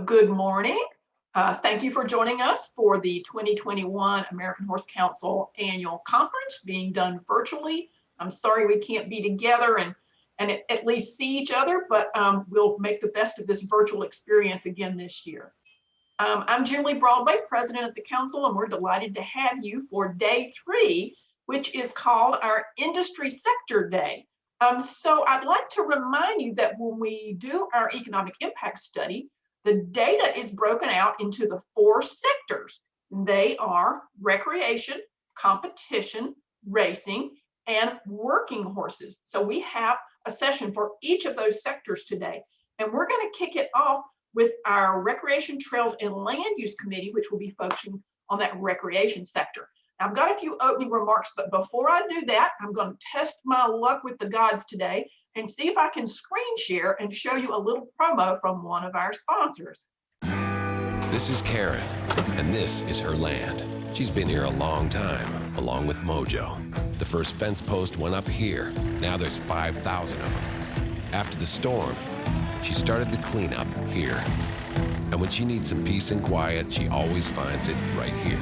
Good morning. Thank you for joining us for the 2021 American Horse Council Annual Conference being done virtually. I'm sorry we can't be together and at least see each other, but we'll make the best of this virtual experience again this year. I'm Julie Broadway, President of the Council, and we're delighted to have you for Day 3, which is called our Industry Sector Day. So I'd like to remind you that when we do our economic impact study, the data is broken out into the 4 sectors. They are recreation, competition, racing, and working horses. So we have a session for each of those sectors today. And we're going to kick it off with our Recreation, Trails, and Land Use Committee, which will be focusing on that recreation sector. Now, I've got a few opening remarks, but before I do that, I'm going to test my luck with the gods today and see if I can screen share and show you a little promo from one of our sponsors. This is Karen, and this is her land. She's been here a long time, along with Mojo. The first fence post went up here. Now there's 5,000 of them. After the storm, she started the cleanup here. And when she needs some peace and quiet, she always finds it right here.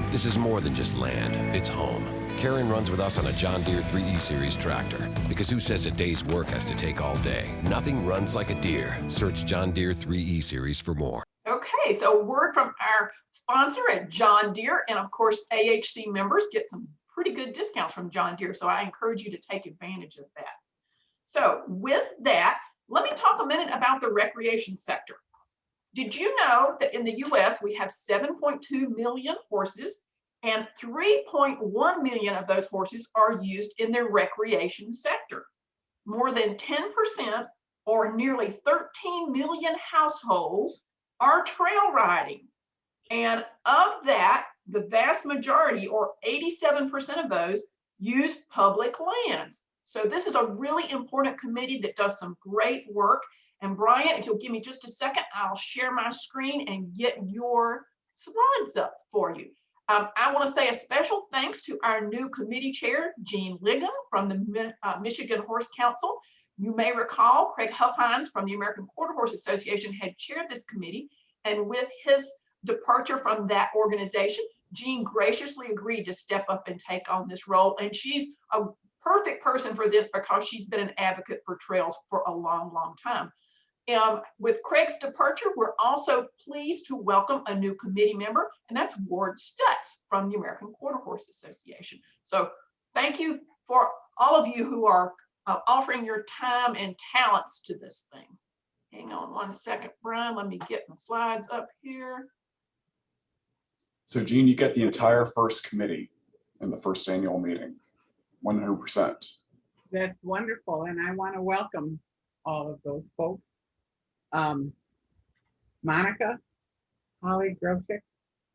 This is more than just land, it's home. Karen runs with us on a John Deere 3E Series tractor, because who says a day's work has to take all day? Nothing runs like a deer. Search John Deere 3E Series for more. Okay, so a word from our sponsor at John Deere, and of course, AHC members get some pretty good discounts from John Deere, so I encourage you to take advantage of that. So with that, let me talk a minute about the recreation sector. Did you know that in the US, we have 7.2 million horses, and 3.1 million of those horses are used in the recreation sector? More than 10%, or nearly 13 million households, are trail riding. And of that, the vast majority, or 87% of those, use public lands. So this is a really important committee that does some great work. And Brian, if you'll give me just a second, I'll share my screen and get your slides up for you. I want to say a special thanks to our new committee chair, Gene Liggum from the Michigan Horse Council. You may recall Craig Huffines from the American Quarter Horse Association had chaired this committee, and with his departure from that organization, Gene graciously agreed to step up and take on this role, and she's a perfect person for this because she's been an advocate for trails for a long, long time. With Craig's departure, we're also pleased to welcome a new committee member, and that's Ward Stutz from the American Quarter Horse Association. So thank you for all of you who are offering your time and talents to this thing. Hang on one second, Brian. Let me get my slides up here. So Gene, you get the entire first committee in the first annual meeting, 100%. That's wonderful, and I want to welcome all of those folks. Monica, Holly Groshek,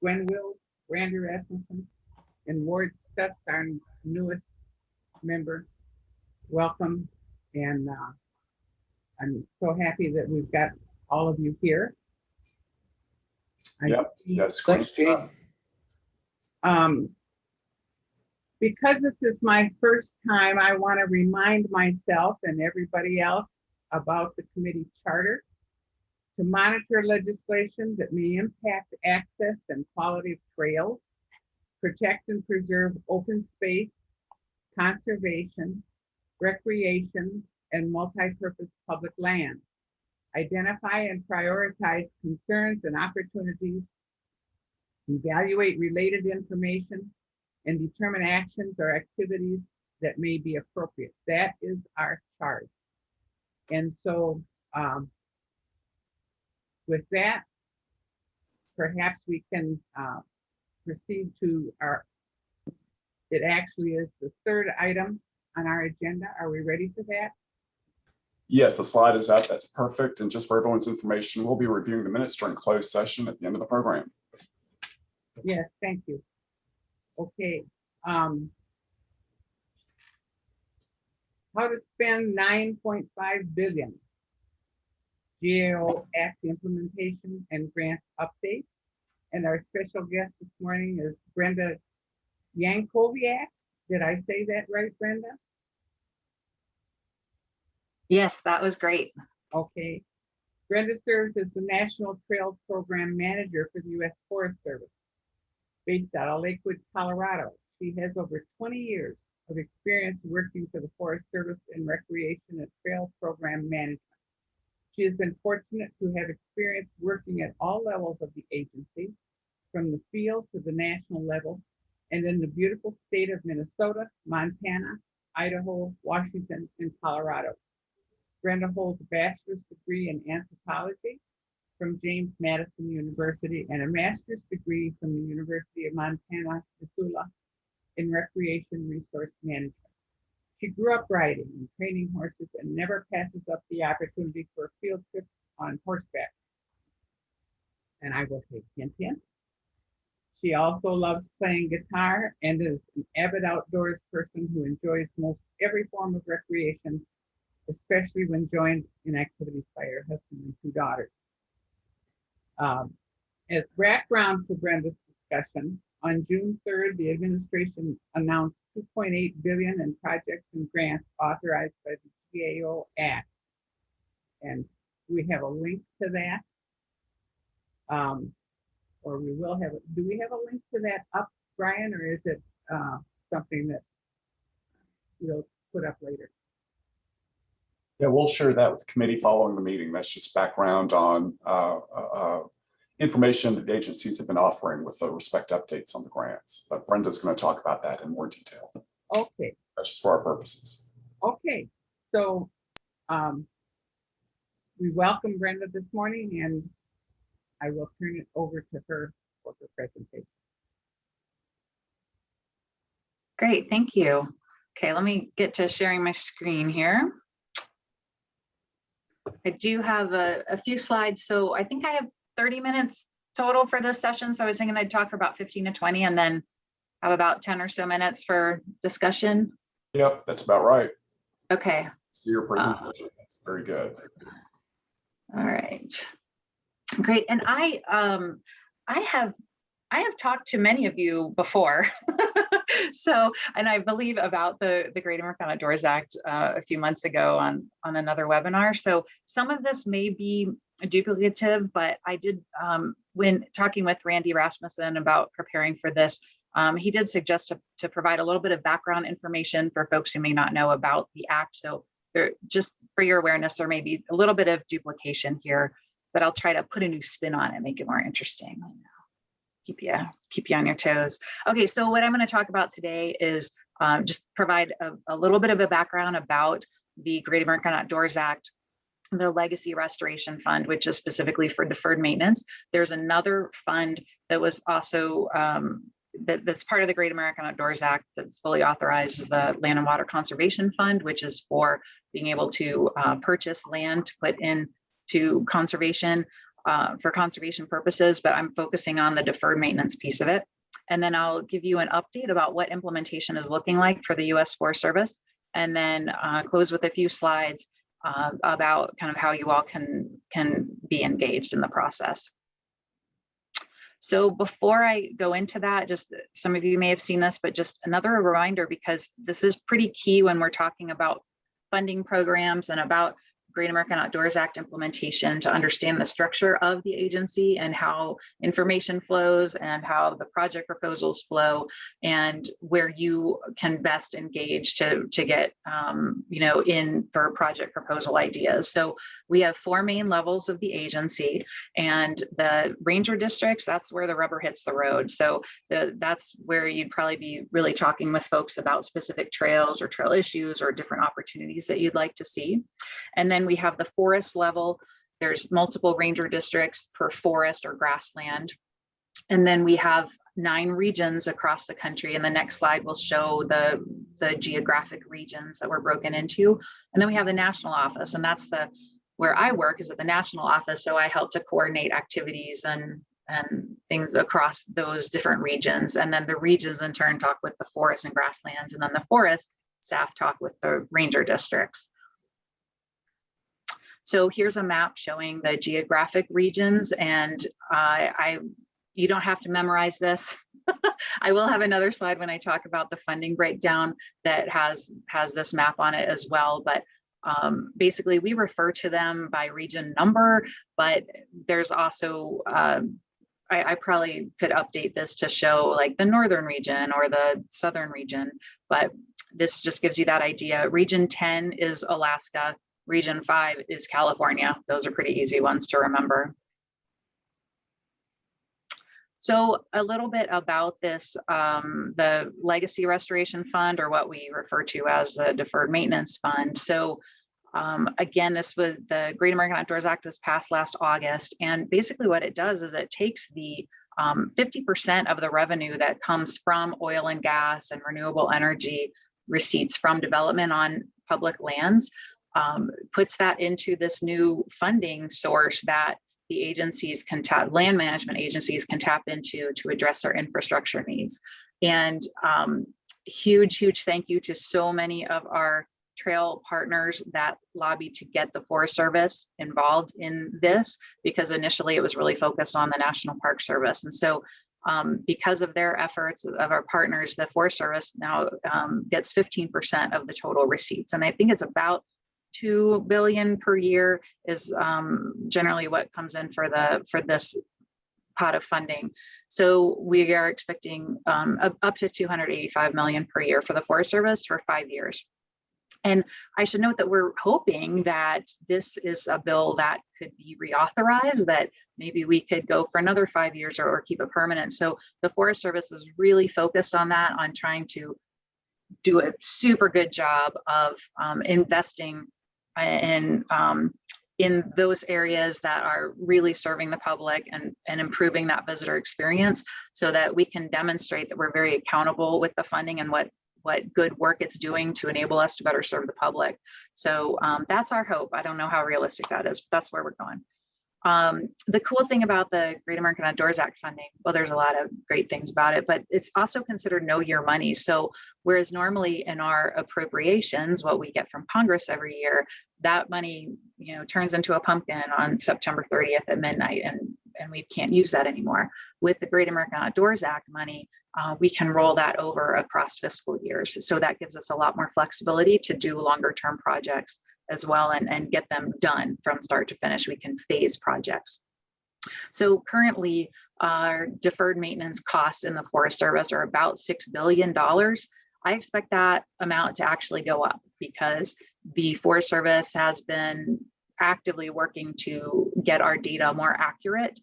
Gwen Wills, Randy Rasmussen, and Ward Stutz, our newest member. Welcome, and I'm so happy that we've got all of you here. Yep. Yes. Thanks, Gene. Because this is my first time, I want to remind myself and everybody else about the committee charter: to monitor legislation that may impact access and quality of trails, protect and preserve open space, conservation, recreation, and multi-purpose public land, identify and prioritize concerns and opportunities, evaluate related information, and determine actions or activities that may be appropriate. That is our charge. And so with that, perhaps we can proceed to it actually is the 3rd item on our agenda. Are we ready for that? Yes, the slide is up. That's perfect. And just for everyone's information, we'll be reviewing the minutes during closed session at the end of the program. Yes, thank you. Okay. How to spend $9.5 billion. GAO Act implementation and grant update. And our special guest this morning is Brenda Yankoviak. Did I say that right, Brenda? Yes, that was great. Okay. Brenda serves as the National Trails Program Manager for the U.S. Forest Service. Based out of Lakewood, Colorado, she has over 20 years of experience working for the Forest Service in Recreation and Trail Program Management. She has been fortunate to have experience working at all levels of the agency, from the field to the national level, and in the beautiful state of Minnesota, Montana, Idaho, Washington, and Colorado. Brenda holds a bachelor's degree in anthropology from James Madison University and a master's degree from the University of Montana, Missoula in recreation resource management. She grew up riding and training horses and never passes up the opportunity for a field trip on horseback. And I will say hint, hint. She also loves playing guitar and is an avid outdoors person who enjoys most every form of recreation, especially when joined in activities by her husband and 2 daughters. As background for Brenda's discussion, on June 3rd, the administration announced $2.8 billion in projects and grants authorized by the GAO Act. And we have a link to that. Or we will have, do we have a link to that up, Brian, or is it something that we'll put up later? Yeah, we'll share that with the committee following the meeting. That's just background on information that the agencies have been offering with the respect updates on the grants. But Brenda's going to talk about that in more detail. Okay. That's just for our purposes. Okay. So we welcome Brenda this morning, and I will turn it over to her for her presentation. Great, thank you. Okay, let me get to sharing my screen here. I do have a few slides, so I think I have 30 minutes total for this session. So I was thinking I'd talk for about 15 to 20 and then have about 10 or so minutes for discussion. Yep, that's about right. Okay. See your presentation. That's very good. All right. Great. And I have talked to many of you before. So, and I believe about the Great American Outdoors Act a few months ago on another webinar. So some of this may be duplicative, but I did, when talking with Randy Rasmussen about preparing for this, he did suggest to provide a little bit of background information for folks who may not know about the act. So there, just for your awareness, there may be a little bit of duplication here, but I'll try to put a new spin on it, make it more interesting. Keep you on your toes. Okay, so what I'm going to talk about today is just provide a little bit of a background about the Great American Outdoors Act, the Legacy Restoration Fund, which is specifically for deferred maintenance. There's another fund that was also that's part of the Great American Outdoors Act that's fully authorized, the Land and Water Conservation Fund, which is for being able to purchase land to put into conservation for conservation purposes, but I'm focusing on the deferred maintenance piece of it. And then I'll give you an update about what implementation is looking like for the U.S. Forest Service, and then close with a few slides about kind of how you all can be engaged in the process. So before I go into that, just some of you may have seen this, but just another reminder, because this is pretty key when we're talking about funding programs and about Great American Outdoors Act implementation, to understand the structure of the agency and how information flows and how the project proposals flow, and where you can best engage to get in for project proposal ideas. So we have 4 main levels of the agency, and the ranger districts, that's where the rubber hits the road. So that's where you'd probably be really talking with folks about specific trails or trail issues or different opportunities that you'd like to see. And then we have the forest level. There's multiple ranger districts per forest or grassland. And then we have 9 regions across the country. And the next slide will show the geographic regions that we're broken into. And then we have the national office, and that's where I work, is at the national office. So I help to coordinate activities and things across those different regions. And then the regions in turn talk with the forest and grasslands, and then the forest staff talk with the ranger districts. So here's a map showing the geographic regions, and you don't have to memorize this. I will have another slide when I talk about the funding breakdown that has this map on it as well. But basically we refer to them by region number, but there's also, I probably could update this to show like the northern region or the southern region, but this just gives you that idea. Region 10 is Alaska, region 5 is California. Those are pretty easy ones to remember. So a little bit about this, the Legacy Restoration Fund, or what we refer to as the Deferred Maintenance Fund. So again, this was the Great American Outdoors Act was passed last August. And basically what it does is it takes the 50% of the revenue that comes from oil and gas and renewable energy receipts from development on public lands, puts that into this new funding source that the agencies can tap, land management agencies can tap into to address their infrastructure needs. And huge thank you to so many of our trail partners that lobbied to get the Forest Service involved in this, because initially it was really focused on the National Park Service. And so because of their efforts, of our partners, the Forest Service now gets 15% of the total receipts. And I think it's about $2 billion per year is generally what comes in for this pot of funding. So we are expecting up to $285 million per year for the Forest Service for 5 years. And I should note that we're hoping that this is a bill that could be reauthorized, that maybe we could go for another 5 years or keep it permanent. So the Forest Service is really focused on that, on trying to do a super good job of investing in those areas that are really serving the public and improving that visitor experience, so that we can demonstrate that we're very accountable with the funding and what good work it's doing to enable us to better serve the public. So that's our hope. I don't know how realistic that is, but that's where we're going. The cool thing about the Great American Outdoors Act funding, well, there's a lot of great things about it, but it's also considered know your money. So whereas normally in our appropriations, what we get from Congress every year, that money, turns into a pumpkin on September 30th at midnight, and we can't use that anymore. With the Great American Outdoors Act money, we can roll that over across fiscal years. So that gives us a lot more flexibility to do longer term projects as well, and get them done from start to finish. We can phase projects. So currently our deferred maintenance costs in the Forest Service are about $6 billion. I expect that amount to actually go up, because the Forest Service has been actively working to get our data more accurate,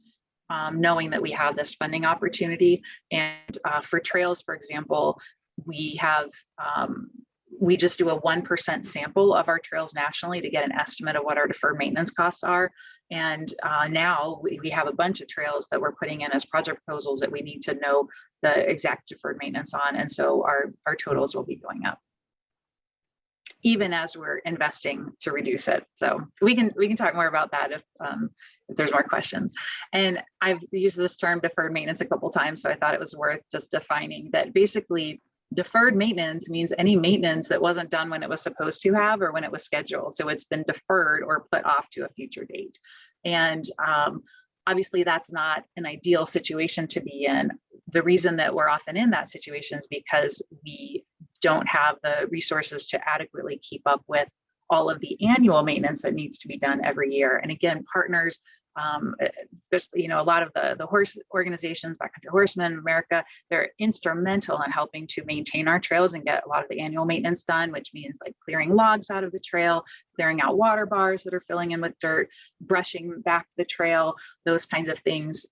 knowing that we have this funding opportunity. And for trails, for example, we have we just do a 1% sample of our trails nationally to get an estimate of what our deferred maintenance costs are. And now we have a bunch of trails that we're putting in as project proposals that we need to know the exact deferred maintenance on. And so our totals will be going up, even as we're investing to reduce it. So we can talk more about that if there's more questions. And I've used this term deferred maintenance a couple of times, so I thought it was worth just defining that. Basically, deferred maintenance means any maintenance that wasn't done when it was supposed to have or when it was scheduled. So it's been deferred or put off to a future date. And obviously that's not an ideal situation to be in. The reason that we're often in that situation is because we don't have the resources to adequately keep up with all of the annual maintenance that needs to be done every year. And again, partners, especially, a lot of the horse organizations, Backcountry Horsemen America, they're instrumental in helping to maintain our trails and get a lot of the annual maintenance done, which means like clearing logs out of the trail, clearing out water bars that are filling in with dirt, brushing back the trail, those kinds of things.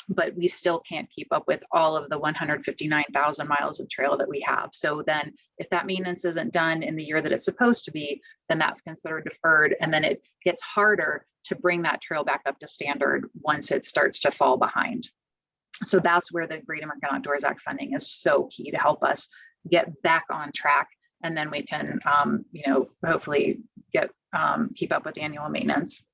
But we still can't keep up with all of the 159,000 miles of trail that we have. So then if that maintenance isn't done in the year that it's supposed to be, then that's considered deferred. And then it gets harder to bring that trail back up to standard once it starts to fall behind. So that's where the Great American Outdoors Act funding is so key to help us get back on track. And then we can, hopefully keep up with annual maintenance.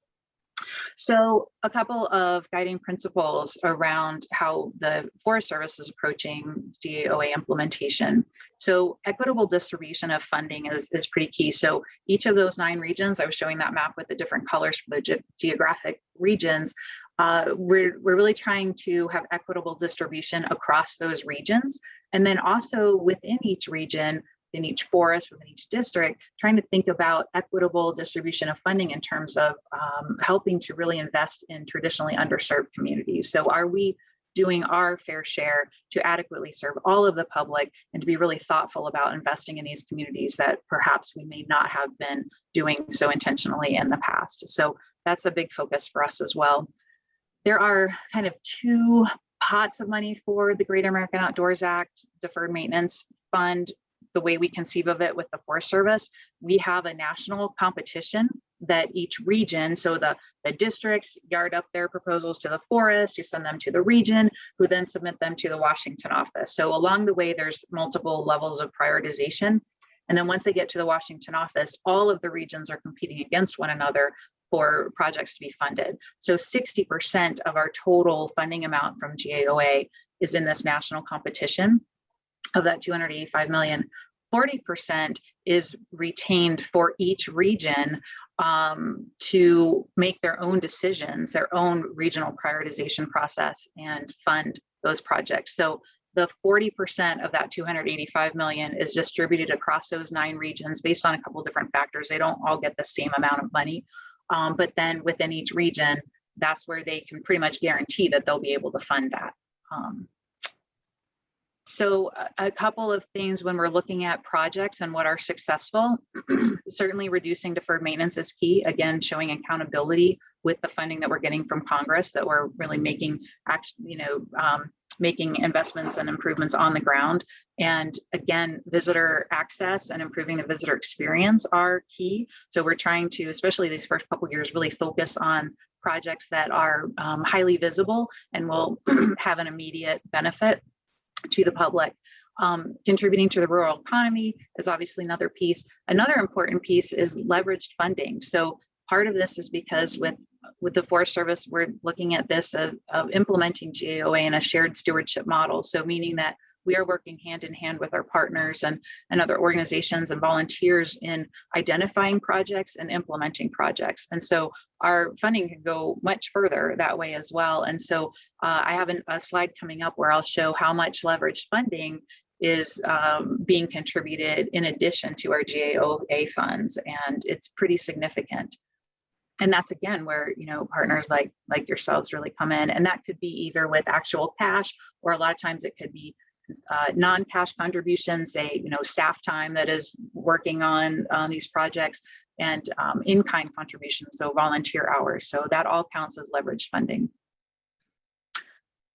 So a couple of guiding principles around how the Forest Service is approaching GAOA implementation. So equitable distribution of funding is pretty key. So each of those 9 regions, I was showing that map with the different colors for the geographic regions. We're really trying to have equitable distribution across those regions. And then also within each region, within each forest, within each district, trying to think about equitable distribution of funding in terms of helping to really invest in traditionally underserved communities. So are we doing our fair share to adequately serve all of the public and to be really thoughtful about investing in these communities that perhaps we may not have been doing so intentionally in the past? So that's a big focus for us as well. There are kind of two pots of money for the Great American Outdoors Act Deferred Maintenance Fund. The way we conceive of it with the Forest Service, we have a national competition that each region, so the districts yard up their proposals to the forest, you send them to the region, who then submit them to the Washington office. So along the way, there's multiple levels of prioritization. And then once they get to the Washington office, all of the regions are competing against one another for projects to be funded. So 60% of our total funding amount from GAOA is in this national competition. Of that 285 million, 40% is retained for each region to make their own decisions, their own regional prioritization process, and fund those projects. So the 40% of that 285 million is distributed across those 9 regions based on a couple of different factors. They don't all get the same amount of money, but then within each region, that's where they can pretty much guarantee that they'll be able to fund that. So a couple of things when we're looking at projects and what are successful, certainly reducing deferred maintenance is key. Again, showing accountability with the funding that we're getting from Congress, that we're really making, making investments and improvements on the ground. And again, visitor access and improving the visitor experience are key. So we're trying to, especially these first couple of years, really focus on projects that are highly visible and will have an immediate benefit to the public. Contributing to the rural economy is obviously another piece. Another important piece is leveraged funding. So part of this is because with the Forest Service, we're looking at this of implementing GAOA in a shared stewardship model. So meaning that we are working hand in hand with our partners and other organizations and volunteers in identifying projects and implementing projects. And so our funding can go much further that way as well. And so I have a slide coming up where I'll show how much leveraged funding is being contributed in addition to our GAOA funds, and it's pretty significant. And that's again where partners like yourselves really come in, and that could be either with actual cash, or a lot of times it could be non-cash contributions, say staff time that is working on these projects, and in-kind contributions, so volunteer hours. So that all counts as leverage funding.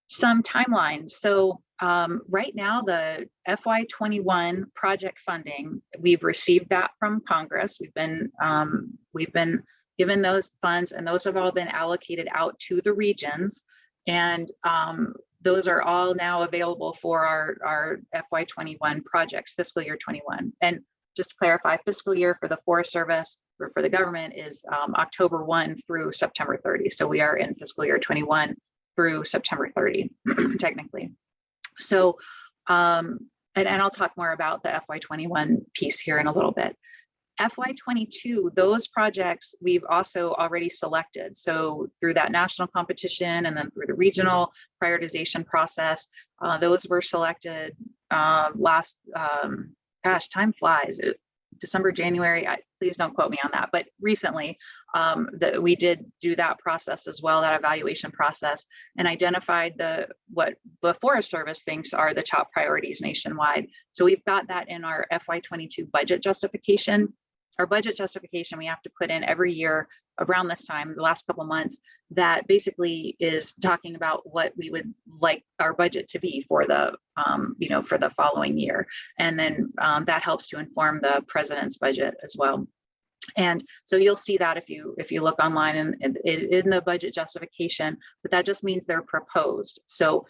Some timelines. So right now, the FY21 project funding, we've received that from Congress. We've been given those funds, and those have all been allocated out to the regions, and those are all now available for our FY21 projects, fiscal year 21. And just to clarify, fiscal year for the Forest Service or for the government is October 1 through September 30. So we are in fiscal year 21 through September 30, technically. So, and I'll talk more about the FY21 piece here in a little bit. FY22, those projects we've also already selected. So through that national competition and then through the regional prioritization process, those were selected last, gosh, time flies. December, January, please don't quote me on that, but recently that we did do that process as well, that evaluation process, and identified what the Forest Service thinks are the top priorities nationwide. So we've got that in our FY22 budget justification. Our budget justification we have to put in every year around this time, the last couple of months, that basically is talking about what we would like our budget to be for the for the following year, and then that helps to inform the president's budget as well. And so you'll see that if you look online and in the budget justification, but that just means they're proposed. So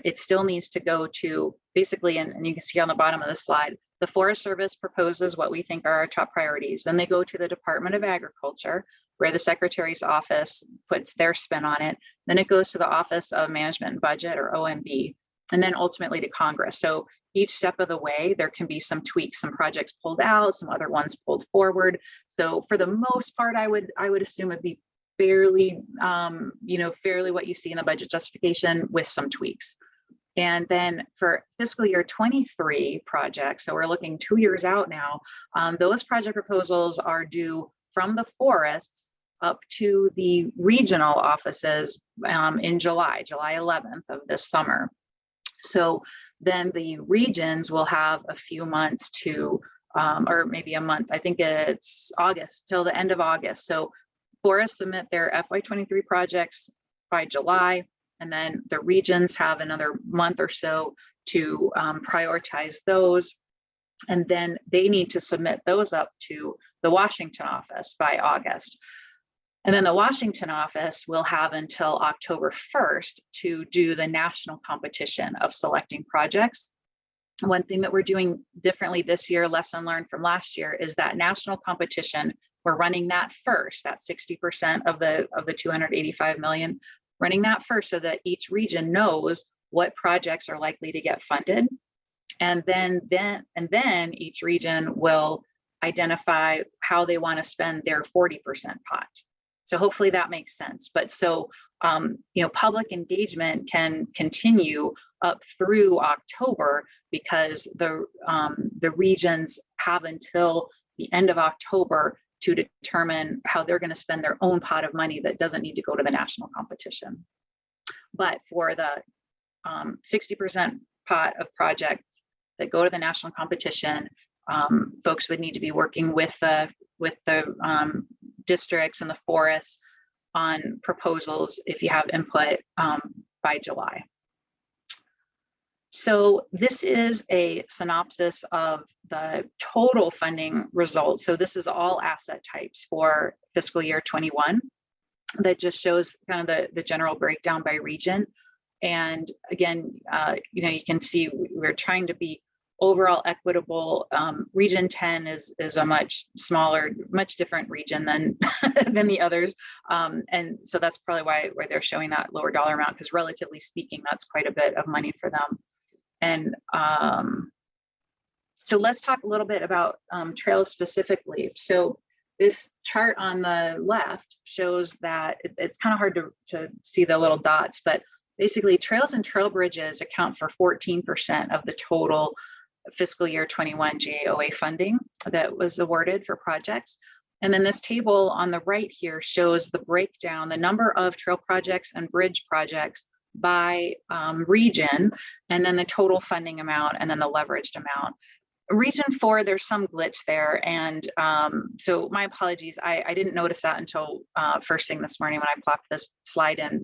it still needs to go to basically, and you can see on the bottom of the slide, the Forest Service proposes what we think are our top priorities. Then they go to the Department of Agriculture, where the Secretary's office puts their spin on it. Then it goes to the Office of Management and Budget, or OMB, and then ultimately to Congress. So each step of the way, there can be some tweaks, some projects pulled out, some other ones pulled forward. So for the most part, I would assume it'd be fairly, fairly what you see in the budget justification with some tweaks. And then for fiscal year 23 projects, so we're looking 2 years out now, those project proposals are due from the forests up to the regional offices in July 11th of this summer. So then the regions will have a few months to, or maybe a month, I think it's August, till the end of August. So forests submit their FY23 projects by July, and then the regions have another month or so to prioritize those. And then they need to submit those up to the Washington office by August. And then the Washington office will have until October 1st to do the national competition of selecting projects. One thing that we're doing differently this year, lesson learned from last year, is that national competition, we're running that first, that 60% of the 285 million, running that first so that each region knows what projects are likely to get funded. And then each region will identify how they want to spend their 40% pot. So hopefully that makes sense. But so, public engagement can continue up through October because the regions have until the end of October to determine how they're going to spend their own pot of money that doesn't need to go to the national competition. But for the 60% pot of projects that go to the national competition, folks would need to be working with the districts and the forests on proposals if you have input by July. So this is a synopsis of the total funding results. So this is all asset types for fiscal year 21. That just shows kind of the general breakdown by region. And again, you can see we're trying to be overall equitable. Region 10 is a much smaller, much different region than than the others. And so that's probably why they're showing that lower dollar amount, because relatively speaking, that's quite a bit of money for them. And so let's talk a little bit about trails specifically. So this chart on the left shows that it's kind of hard to see the little dots, but basically trails and trail bridges account for 14% of the total fiscal year 21 GAOA funding that was awarded for projects. And then this table on the right here shows the breakdown, the number of trail projects and bridge projects by region, and then the total funding amount, and then the leveraged amount. Region 4, there's some glitch there. And so my apologies, I didn't notice that until first thing this morning when I plopped this slide in,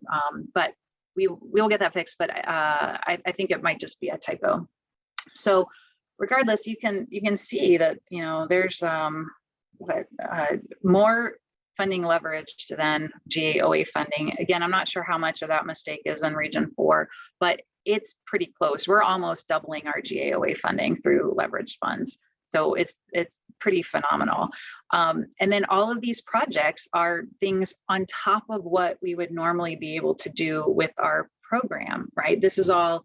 but we'll get that fixed, but I think it might just be a typo. So regardless, you can see that, there's more funding leveraged than GAOA funding. Again, I'm not sure how much of that mistake is in Region 4, but it's pretty close. We're almost doubling our GAOA funding through leveraged funds. So it's pretty phenomenal. And then all of these projects are things on top of what we would normally be able to do with our program, right? This is all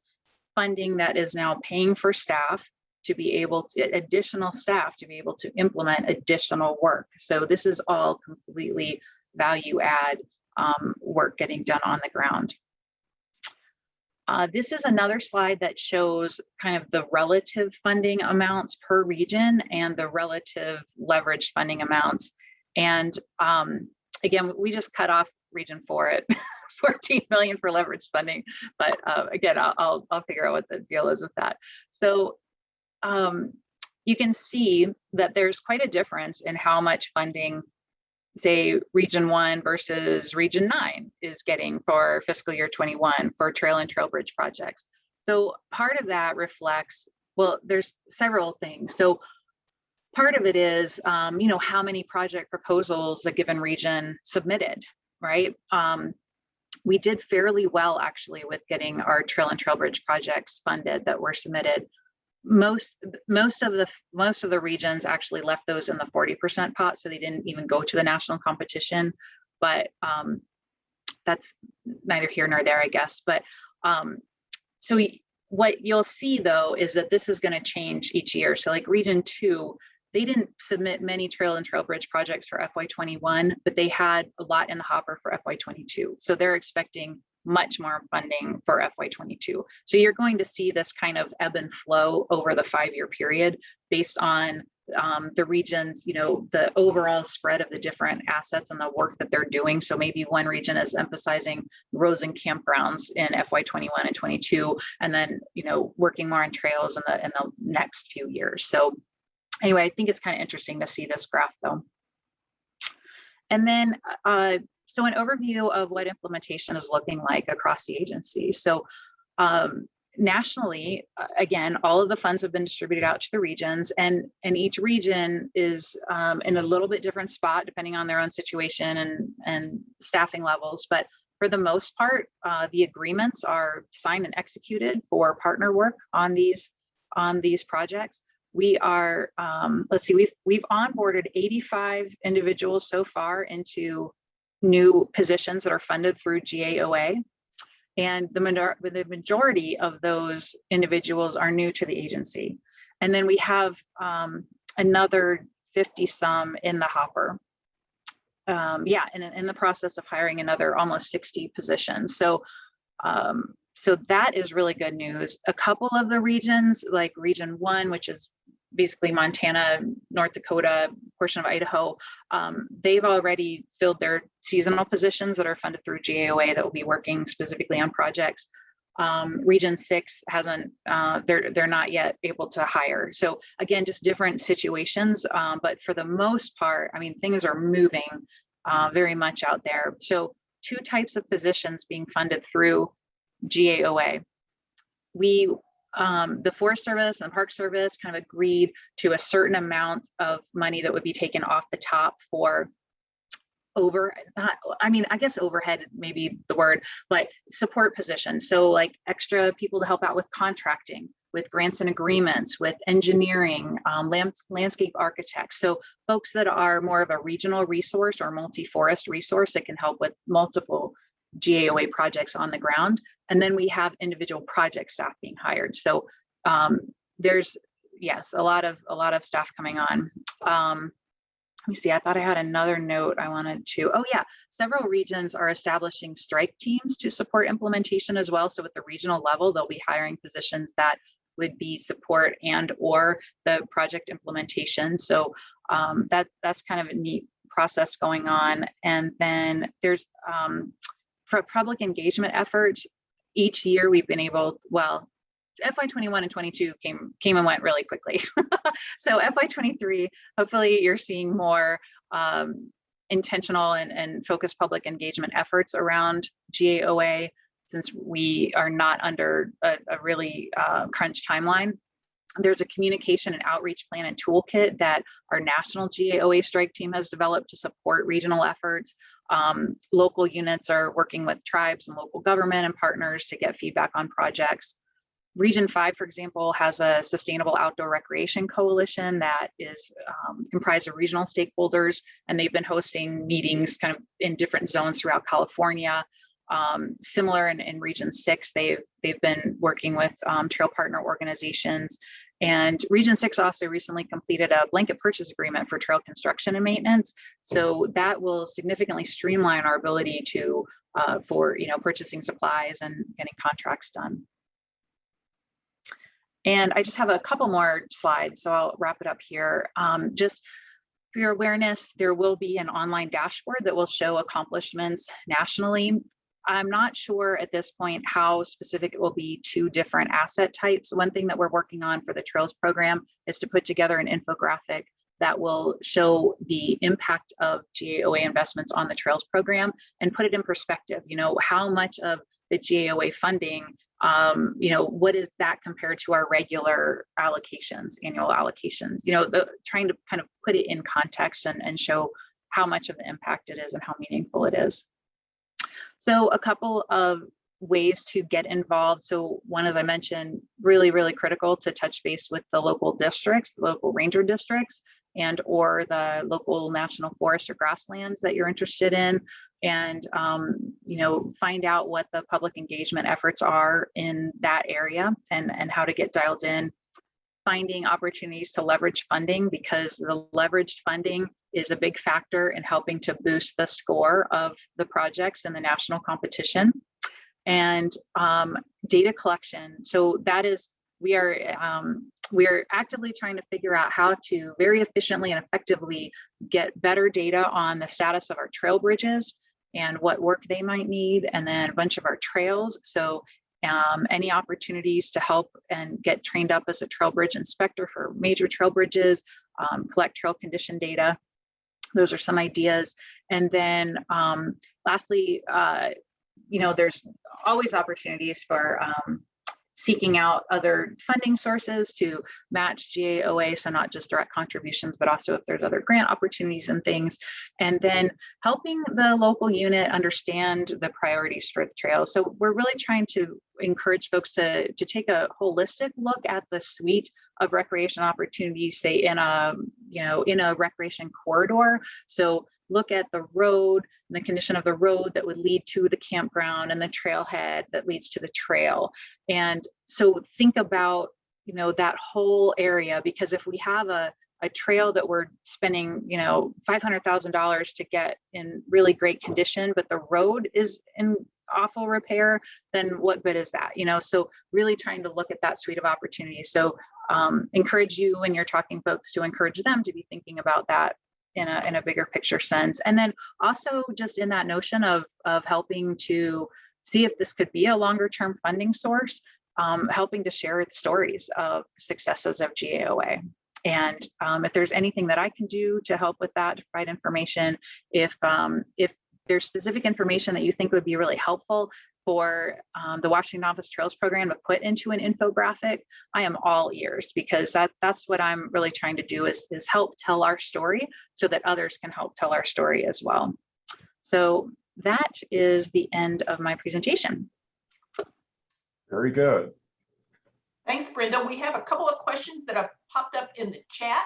funding that is now paying for staff to be able to, additional staff to be able to implement additional work. So this is all completely value add work getting done on the ground. This is another slide that shows kind of the relative funding amounts per region and the relative leverage funding amounts. And again, we just cut off Region 4 at 14 million for leverage funding. But again, I'll figure out what the deal is with that. So you can see that there's quite a difference in how much funding, say, Region 1 versus Region 9 is getting for fiscal year 21 for trail and trail bridge projects. So part of that reflects, well, there's several things. So part of it is, how many project proposals a given region submitted, right? We did fairly well actually with getting our trail and trail bridge projects funded that were submitted. Most of the regions actually left those in the 40% pot, so they didn't even go to the national competition. But that's neither here nor there, I guess. But so what you'll see though is that this is going to change each year. So like Region 2, they didn't submit many trail and trail bridge projects for FY21, but they had a lot in the hopper for FY22. So they're expecting much more funding for FY22. So you're going to see this kind of ebb and flow over the 5-year period based on the regions, the overall spread of the different assets and the work that they're doing. So maybe one region is emphasizing roads and campgrounds in FY21 and 22, and then, working more on trails in the next few years. So anyway, I think it's kind of interesting to see this graph though. And then, so an overview of what implementation is looking like across the agency. So nationally, again, all of the funds have been distributed out to the regions, and each region is in a little bit different spot depending on their own situation and staffing levels. But for the most part, the agreements are signed and executed for partner work on these projects. We are, let's see, we've onboarded 85 individuals so far into new positions that are funded through GAOA. And the majority of those individuals are new to the agency. And then we have another 50 some in the hopper. In the process of hiring another almost 60 positions. So that is really good news. A couple of the regions, like Region 1, which is basically Montana, North Dakota, portion of Idaho, they've already filled their seasonal positions that are funded through GAOA that will be working specifically on projects. Region 6 hasn't, they're not yet able to hire. So again, just different situations, but for the most part, I mean, things are moving very much out there. So 2 types of positions being funded through GAOA. The Forest Service and Park Service kind of agreed to a certain amount of money that would be taken off the top for I guess overhead may be the word, but support positions. So like extra people to help out with contracting, with grants and agreements, with engineering, landscape architects. So folks that are more of a regional resource or multi-forest resource that can help with multiple GAOA projects on the ground. And then we have individual project staff being hired. So there's, yes, a lot of staff coming on. Let me see, I thought I had another note I wanted to, several regions are establishing strike teams to support implementation as well. So at the regional level, they'll be hiring positions that would be support and or the project implementation. So that's kind of a neat process going on. And then there's, for public engagement efforts, each year we've been able, FY21 and 22 came and went really quickly. So FY23, hopefully you're seeing more intentional and focused public engagement efforts around GAOA, since we are not under a really crunch timeline. There's a communication and outreach plan and toolkit that our national GAOA strike team has developed to support regional efforts. Local units are working with tribes and local government and partners to get feedback on projects. Region 5, for example, has a sustainable outdoor recreation coalition that is comprised of regional stakeholders, and they've been hosting meetings kind of in different zones throughout California. Similar in Region 6, they've been working with trail partner organizations. And Region 6 also recently completed a blanket purchase agreement for trail construction and maintenance. So that will significantly streamline our ability to for purchasing supplies and getting contracts done. And I just have a couple more slides, so I'll wrap it up here. Just for your awareness, there will be an online dashboard that will show accomplishments nationally. I'm not sure at this point how specific it will be to different asset types. One thing that we're working on for the Trails program is to put together an infographic that will show the impact of GAOA investments on the Trails program and put it in perspective. How much of the GAOA funding, what is that compared to our regular allocations, annual allocations, trying to kind of put it in context and show how much of the impact it is and how meaningful it is. So a couple of ways to get involved. So one, as I mentioned, really, really critical to touch base with the local districts, the local ranger districts, and or the local national forest or grasslands that you're interested in, and find out what the public engagement efforts are in that area and how to get dialed in. Finding opportunities to leverage funding, because the leveraged funding is a big factor in helping to boost the score of the projects in the national competition. and data collection. So that is, we are actively trying to figure out how to very efficiently and effectively get better data on the status of our trail bridges and what work they might need, and then a bunch of our trails. So any opportunities to help and get trained up as a trail bridge inspector for major trail bridges, collect trail condition data. Those are some ideas. And then lastly, there's always opportunities for seeking out other funding sources to match GAOA, so not just direct contributions, but also if there's other grant opportunities and things. And then helping the local unit understand the priorities for the trails. So we're really trying to encourage folks to take a holistic look at the suite of recreation opportunities, say in a recreation corridor. So look at the road and the condition of the road that would lead to the campground and the trailhead that leads to the trail. And so think about, that whole area, because if we have a trail that we're spending, $500,000 to get in really great condition, but the road is in awful repair, then what good is that? So really trying to look at that suite of opportunities. So encourage you when you're talking folks to encourage them to be thinking about that in a bigger picture sense. And then also just in that notion of helping to see if this could be a longer term funding source, helping to share stories of successes of GAOA. And if there's anything that I can do to help with that, to provide information, if there's specific information that you think would be really helpful for the Washington Office Trails program to put into an infographic, I am all ears, because that's what I'm really trying to do is help tell our story so that others can help tell our story as well. So that is the end of my presentation. Very good. Thanks, Brenda. We have a couple of questions that have popped up in the chat.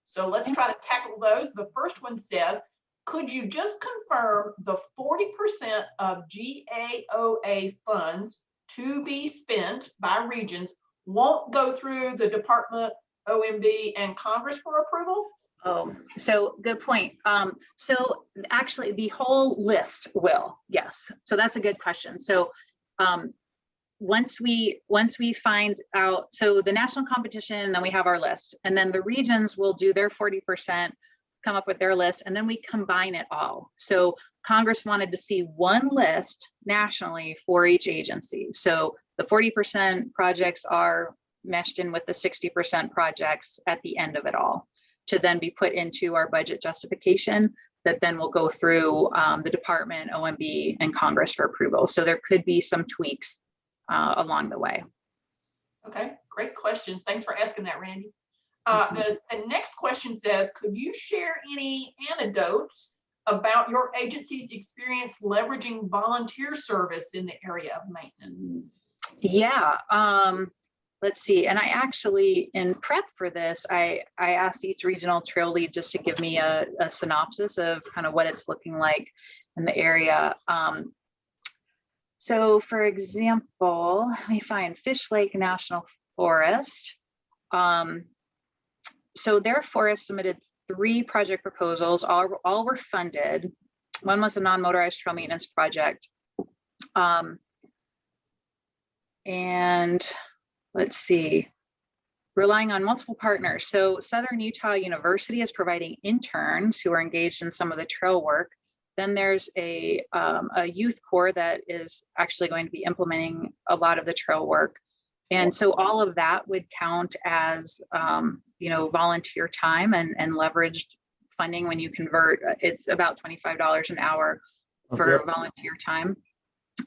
So let's try to tackle those. The first one says, could you just confirm the 40% of GAOA funds to be spent by regions won't go through the department, OMB, and Congress for approval? Oh, so good point. So actually the whole list will, yes. So that's a good question. So once we find out, so the national competition, then we have our list, and then the regions will do their 40%, come up with their list, and then we combine it all. So Congress wanted to see one list nationally for each agency. So the 40% projects are meshed in with the 60% projects at the end of it all, to then be put into our budget justification that then will go through the department, OMB, and Congress for approval. So there could be some tweaks along the way. Okay, great question. Thanks for asking that, Randy. The next question says, could you share any anecdotes about your agency's experience leveraging volunteer service in the area of maintenance? Yeah, let's see. And I actually, in prep for this, I asked each regional trail lead just to give me a synopsis of kind of what it's looking like in the area. So for example, let me find Fish Lake National Forest. So their forest submitted 3 project proposals, all were funded. One was a non-motorized trail maintenance project. And let's see, relying on multiple partners. So Southern Utah University is providing interns who are engaged in some of the trail work. Then there's a youth corps that is actually going to be implementing a lot of the trail work. And so all of that would count as, volunteer time and leveraged funding when you convert. It's about $25 an hour for volunteer time.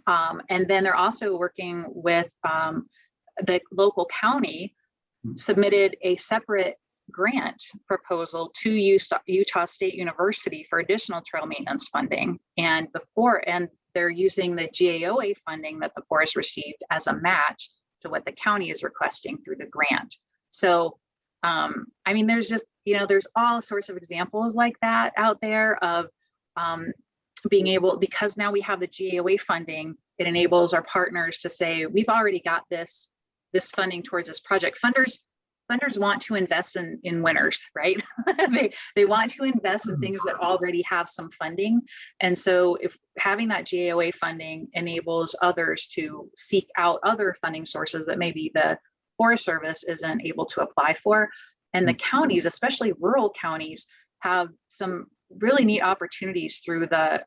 And then they're also working with the local county, submitted a separate grant proposal to Utah State University for additional trail maintenance funding. And they're using the GAOA funding that the forest received as a match to what the county is requesting through the grant. So, I mean, there's just, there's all sorts of examples like that out there of being able, because now we have the GAOA funding, it enables our partners to say, we've already got this funding towards this project. Funders funders want to invest in winners, right? They want to invest in things that already have some funding. And so if having that GAOA funding enables others to seek out other funding sources that maybe the Forest Service isn't able to apply for. And the counties, especially rural counties, have some really neat opportunities through the,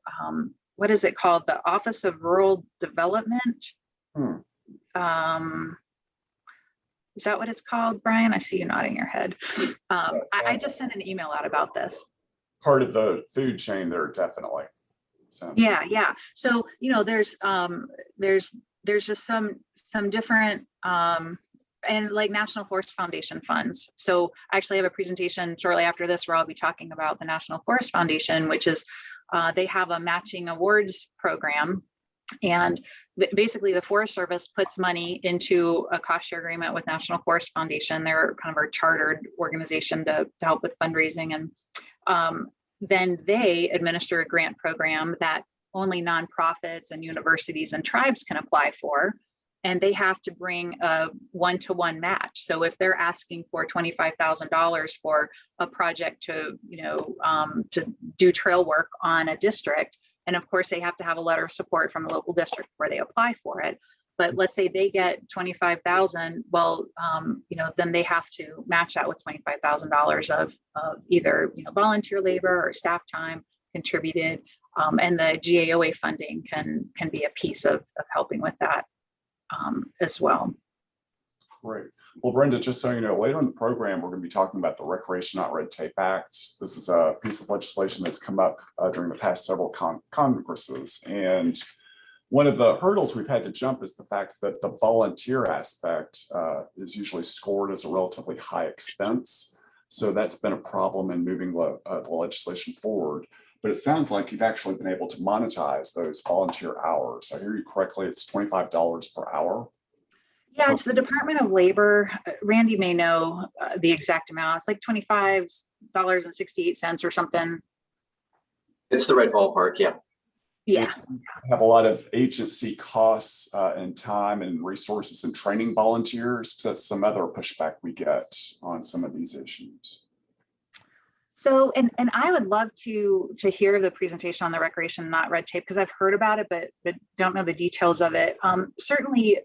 what is it called? The Office of Rural Development. Is that what it's called, Brian? I see you nodding your head. I just sent an email out about this. Part of the food chain there, definitely. Sounds Yeah. So, there's just some different, and like National Forest Foundation funds. So I actually have a presentation shortly after this where I'll be talking about the National Forest Foundation, which is, they have a matching awards program. And basically the Forest Service puts money into a cost share agreement with National Forest Foundation. They're kind of our chartered organization to help with fundraising. And then they administer a grant program that only nonprofits and universities and tribes can apply for. And they have to bring a one-to-one match. So if they're asking for $25,000 for a project to do trail work on a district, and of course they have to have a letter of support from the local district where they apply for it. But let's say they get 25,000, well, then they have to match that with $25,000 of either volunteer labor or staff time contributed, and the GAOA funding can be a piece of helping with that. As well. great. Well, Brenda, just so you know, later in the program, we're going to be talking about the Recreation Not Red Tape Act. This is a piece of legislation that's come up during the past several Congresses. And one of the hurdles we've had to jump is the fact that the volunteer aspect is usually scored as a relatively high expense. So that's been a problem in moving the legislation forward. But it sounds like you've actually been able to monetize those volunteer hours. I hear you correctly, it's $25 per hour. Yeah, it's the Department of Labor. Randy may know the exact amount. It's like $25.68 or something. It's the right ballpark, yeah. Yeah. Have a lot of agency costs and time and resources and training volunteers. That's some other pushback we get on some of these issues. So, and I would love to hear the presentation on the Recreation Not Red Tape, because I've heard about it, but don't know the details of it. Certainly,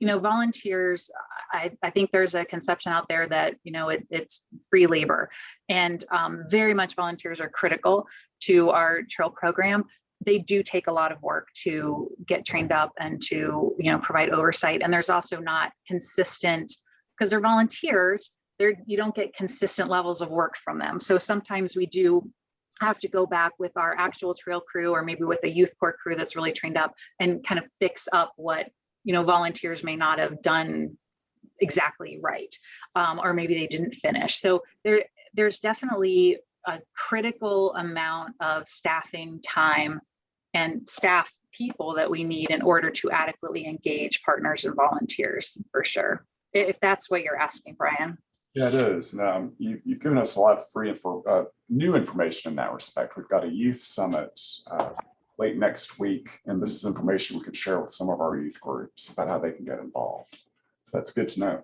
volunteers, I think there's a conception out there that, it's free labor, and very much volunteers are critical to our trail program. They do take a lot of work to get trained up and to, provide oversight. And there's also not consistent, because they're volunteers, you don't get consistent levels of work from them. So sometimes we do have to go back with our actual trail crew, or maybe with a youth corps crew that's really trained up, and kind of fix up what, volunteers may not have done exactly right. Or maybe they didn't finish. So there's definitely a critical amount of staffing time and staff people that we need in order to adequately engage partners and volunteers, for sure. If that's what you're asking, Brian. Yeah, it is. And, you've given us a lot of new information in that respect. We've got a youth summit late next week, and this is information we could share with some of our youth groups about how they can get involved. So that's good to know.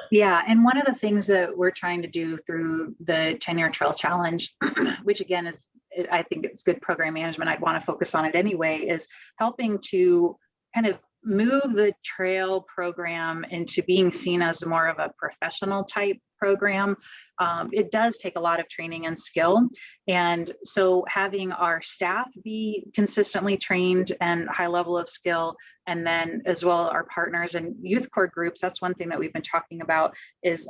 Yeah. And one of the things that we're trying to do through the 10-year trail challenge, which again is, I think it's good program management, I'd want to focus on it anyway, is helping to kind of move the trail program into being seen as more of a professional type program. It does take a lot of training and skill. And so having our staff be consistently trained and high level of skill, and then as well our partners and youth corps groups, that's one thing that we've been talking about is,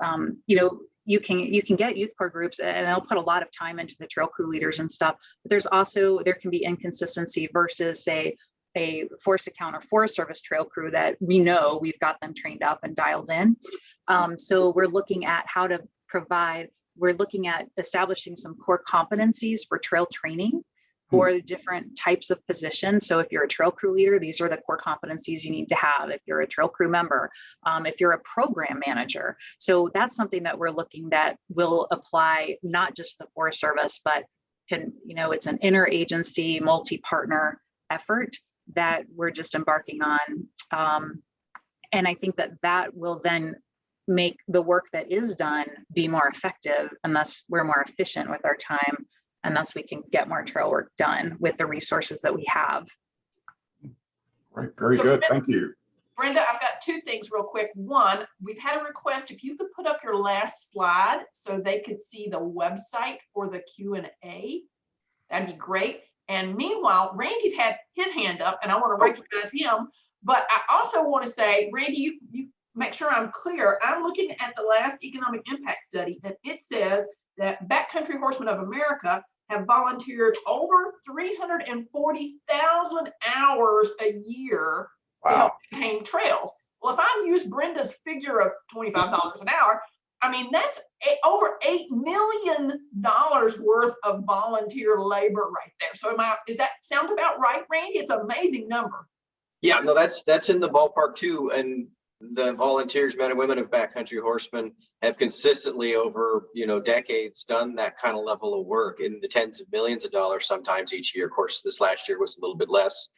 you can get youth corps groups and they'll put a lot of time into the trail crew leaders and stuff, but there can be inconsistency versus, say, a forest account or Forest Service trail crew that we know we've got them trained up and dialed in. So we're looking at we're looking at establishing some core competencies for trail training for the different types of positions. So if you're a trail crew leader, these are the core competencies you need to have. If you're a trail crew member, if you're a program manager. So that's something that we're looking that will apply not just the Forest Service, but it's an interagency, multi-partner effort that we're just embarking on. And I think that will then make the work that is done be more effective, and thus we're more efficient with our time, and thus we can get more trail work done with the resources that we have. Right, very So good. Thank you. Brenda, I've got two things real quick. One, we've had a request, if you could put up your last slide so they could see the website for the Q&A, that'd be great. And meanwhile, Randy's had his hand up and I want to recognize him, but I also want to say, Randy, you make sure I'm clear. I'm looking at the last economic impact study, and it says that Backcountry Horsemen of America have volunteered over 340,000 hours a year to help Wow. maintain trails. Well, if I use Brenda's figure of $25 an hour, I mean, that's over $8 million worth of volunteer labor right there. So is that sound about right, Randy? It's an amazing number. Yeah, no, that's in the ballpark too. And the volunteers, men and women of Backcountry Horsemen, have consistently over, decades done that kind of level of work in the tens of millions of dollars sometimes each year. Of course, this last year was a little bit less.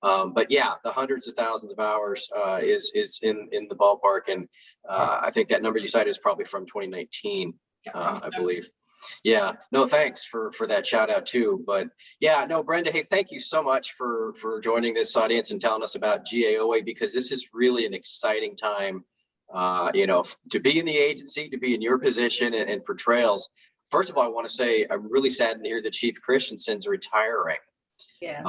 But yeah, the hundreds of thousands of hours is in the ballpark. And I think that number you cited is probably from 2019, I believe. Yeah, no, thanks for that shout out too. But yeah, no, Brenda, hey, thank you so much for joining this audience and telling us about GAOA, because this is really an exciting time, to be in the agency, to be in your position and for trails. First of all, I want to say I'm really saddened to hear that Chief Christensen's retiring. Yes.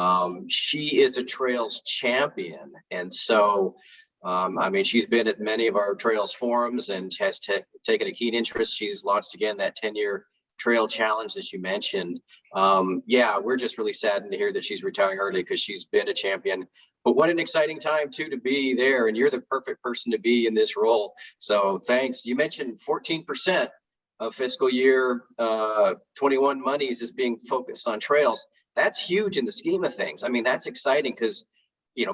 She is a trails champion. And so, she's been at many of our trails forums and has taken a keen interest. She's launched again that 10-year trail challenge that you mentioned. Yeah, we're just really saddened to hear that she's retiring early because she's been a champion. But what an exciting time too to be there, and you're the perfect person to be in this role. So thanks. You mentioned 14% of fiscal year 21 monies is being focused on trails. That's huge in the scheme of things. I mean, that's exciting because,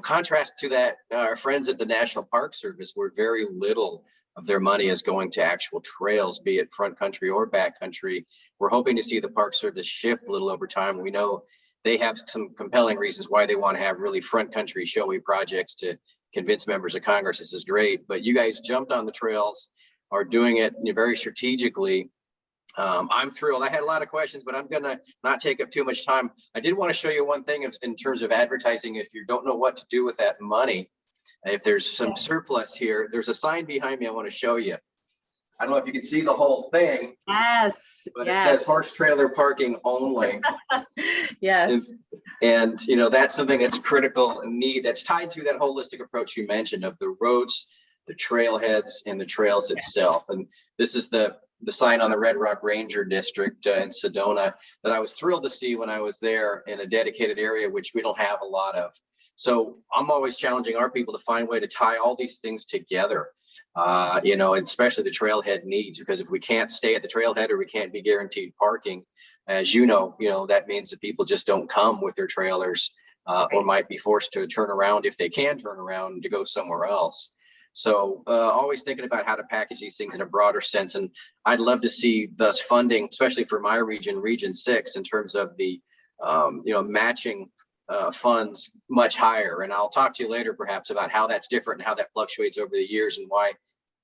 contrast to that, our friends at the National Park Service, where very little of their money is going to actual trails, be it front country or back country. We're hoping to see the Park Service shift a little over time. We know they have some compelling reasons why they want to have really front country showy projects to convince members of Congress this is great. But you guys jumped on the trails, are doing it very strategically. I'm thrilled. I had a lot of questions, but I'm going to not take up too much time. I did want to show you one thing in terms of advertising. If you don't know what to do with that money, if there's some surplus here, there's a sign behind me I want to show you. I don't know if you can see the whole thing. Yes. But yes. It says horse trailer parking only. Yes. And that's something that's critical and need, that's tied to that holistic approach you mentioned of the roads, the trailheads, and the trails itself. And this is the sign on the Red Rock Ranger District in Sedona that I was thrilled to see when I was there in a dedicated area, which we don't have a lot of. So I'm always challenging our people to find a way to tie all these things together, and especially the trailhead needs, because if we can't stay at the trailhead or we can't be guaranteed parking, as that means that people just don't come with their trailers or might be forced to turn around if they can turn around to go somewhere else. So always thinking about how to package these things in a broader sense. And I'd love to see thus funding, especially for my region, Region 6, in terms of the, matching funds much higher. And I'll talk to you later perhaps about how that's different and how that fluctuates over the years and why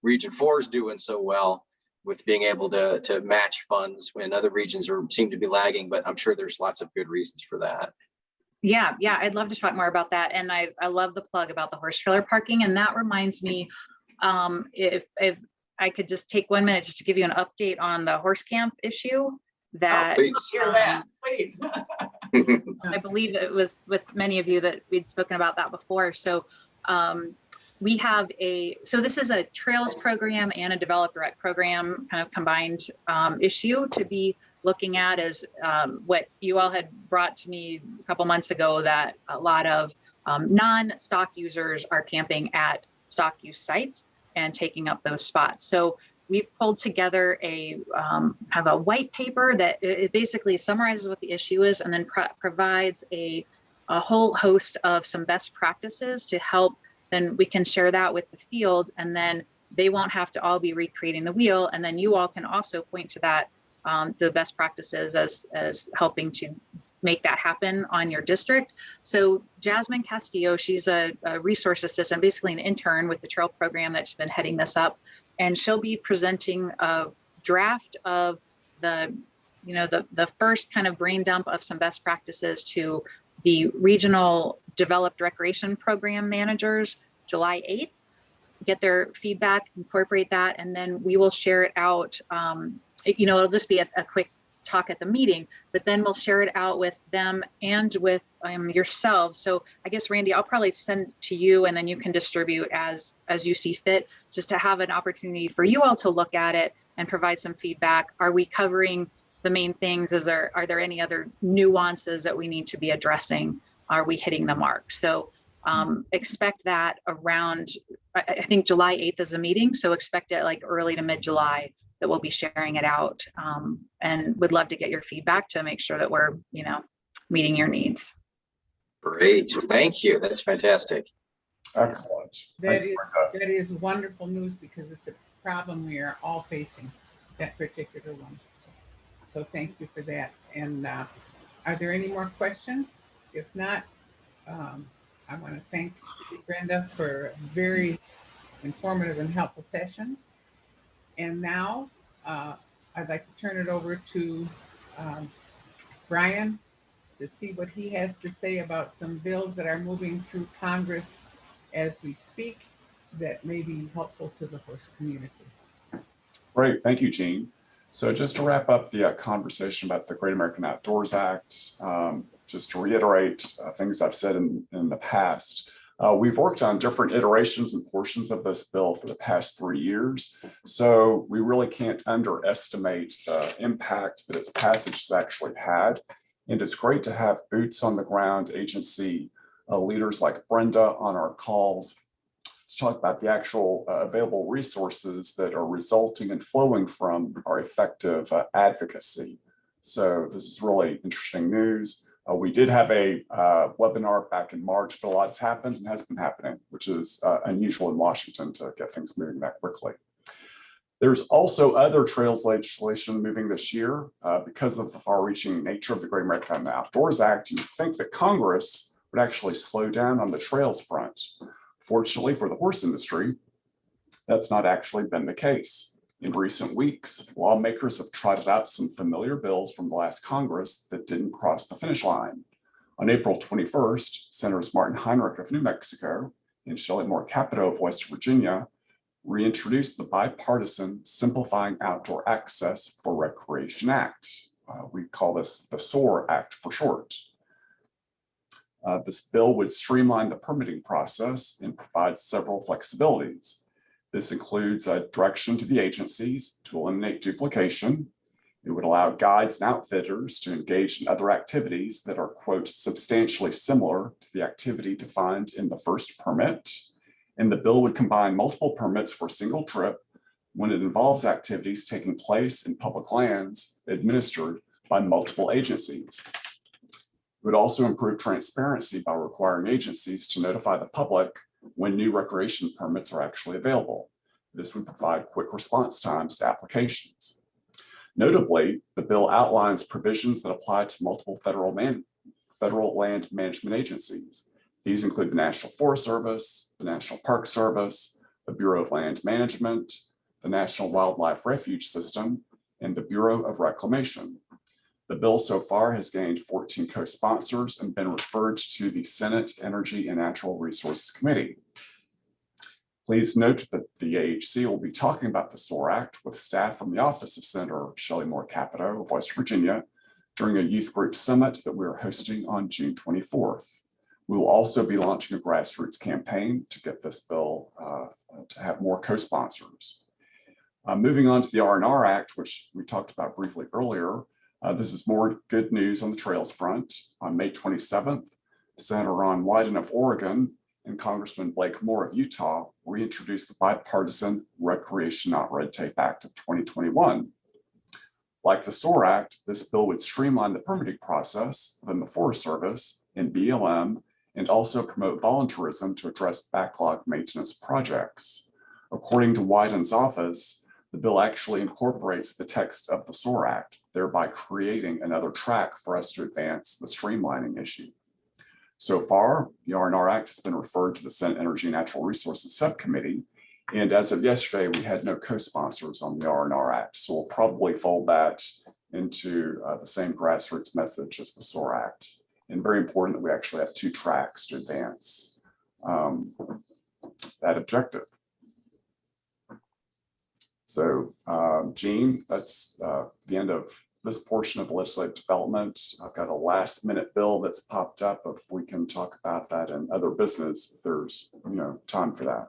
Region 4 is doing so well with being able to match funds when other regions seem to be lagging. But I'm sure there's lots of good reasons for that. Yeah, I'd love to talk more about that. And I love the plug about the horse trailer parking. And that reminds me, if I could just take 1 minute just to give you an update on the horse camp issue that, Let's hear that, please. I believe it was with many of you that we'd spoken about that before. So we have this is a trails program and a develop direct program kind of combined issue to be looking at, as what you all had brought to me a couple months ago, that a lot of non-stock users are camping at stock use sites and taking up those spots. So we've pulled together a kind of a white paper that it basically summarizes what the issue is and then provides a whole host of some best practices to help. Then we can share that with the field, and then they won't have to all be recreating the wheel. And then you all can also point to that, the best practices as helping to make that happen on your district. So Jasmine Castillo, she's a resource assistant, basically an intern with the trail program that's been heading this up. and she'll be presenting a draft of the, the first kind of brain dump of some best practices to the regional developed recreation program managers, July 8th. Get their feedback, incorporate that, and then we will share it out. It'll just be a quick talk at the meeting, but then we'll share it out with them and with yourselves. So I guess, Randy, I'll probably send to you, and then you can distribute as you see fit, just to have an opportunity for you all to look at it and provide some feedback. Are we covering the main things? Are there any other nuances that we need to be addressing? Are we hitting the mark? So expect that around, I think July 8th is a meeting, so expect it like early to mid-July that we'll be sharing it out, and would love to get your feedback to make sure that we're, meeting your needs. Great, thank you. That's fantastic. Excellent. That Thank you, Brenda. that is wonderful news, because it's a problem we are all facing, that particular one. So thank you for that. And are there any more questions? If not, I want to thank Brenda for a very informative and helpful session. And now I'd like to turn it over to Brian to see what he has to say about some bills that are moving through Congress as we speak that may be helpful to the horse community. Great, thank you, Jean. So just to wrap up the conversation about the Great American Outdoors Act, just to reiterate things I've said in the past, we've worked on different iterations and portions of this bill for the past 3 years. So we really can't underestimate the impact that its passage has actually had. And it's great to have boots on the ground agency leaders like Brenda on our calls to talk about the actual available resources that are resulting and flowing from our effective advocacy. So this is really interesting news. We did have a webinar back in March, but a lot has happened and has been happening, which is unusual in Washington to get things moving that quickly. There's also other trails legislation moving this year because of the far-reaching nature of the Great American Outdoors Act. You'd think that Congress would actually slow down on the trails front. Fortunately for the horse industry, that's not actually been the case. In recent weeks, lawmakers have trotted out some familiar bills from the last Congress that didn't cross the finish line. On April 21st, Senators Martin Heinrich of New Mexico and Shelley Moore Capito of West Virginia reintroduced the bipartisan Simplifying Outdoor Access for Recreation Act. We call this the SOAR Act for short. This bill would streamline the permitting process and provide several flexibilities. This includes a direction to the agencies to eliminate duplication. It would allow guides and outfitters to engage in other activities that are, quote, substantially similar to the activity defined in the first permit. And the bill would combine multiple permits for a single trip when it involves activities taking place in public lands administered by multiple agencies. It would also improve transparency by requiring agencies to notify the public when new recreation permits are actually available. This would provide quick response times to applications. Notably, the bill outlines provisions that apply to multiple federal land management agencies. These include the National Forest Service, the National Park Service, the Bureau of Land Management, the National Wildlife Refuge System, and the Bureau of Reclamation. The bill so far has gained 14 co-sponsors and been referred to the Senate Energy and Natural Resources Committee. Please note that the AHC will be talking about the SOAR Act with staff from the office of Senator Shelley Moore Capito of West Virginia during a youth group summit that we are hosting on June 24th. We will also be launching a grassroots campaign to get this bill to have more co-sponsors. Moving on to the R&R Act, which we talked about briefly earlier, this is more good news on the trails front. On May 27th, Senator Ron Wyden of Oregon and Congressman Blake Moore of Utah reintroduced the bipartisan Recreation Not Red Tape Act of 2021. Like the SOAR Act, this bill would streamline the permitting process within the Forest Service and BLM and also promote volunteerism to address backlog maintenance projects. According to Wyden's office, the bill actually incorporates the text of the SOAR Act, thereby creating another track for us to advance the streamlining issue. So far, the R&R Act has been referred to the Senate Energy and Natural Resources Subcommittee, And as of yesterday, we had no co-sponsors on the R&R Act. So we'll probably fold that into the same grassroots message as the SOAR Act. And very important that we actually have 2 tracks to advance that objective. So Jean, that's the end of this portion of legislative development. I've got a last minute bill that's popped up. If we can talk about that and other business, if there's time for that.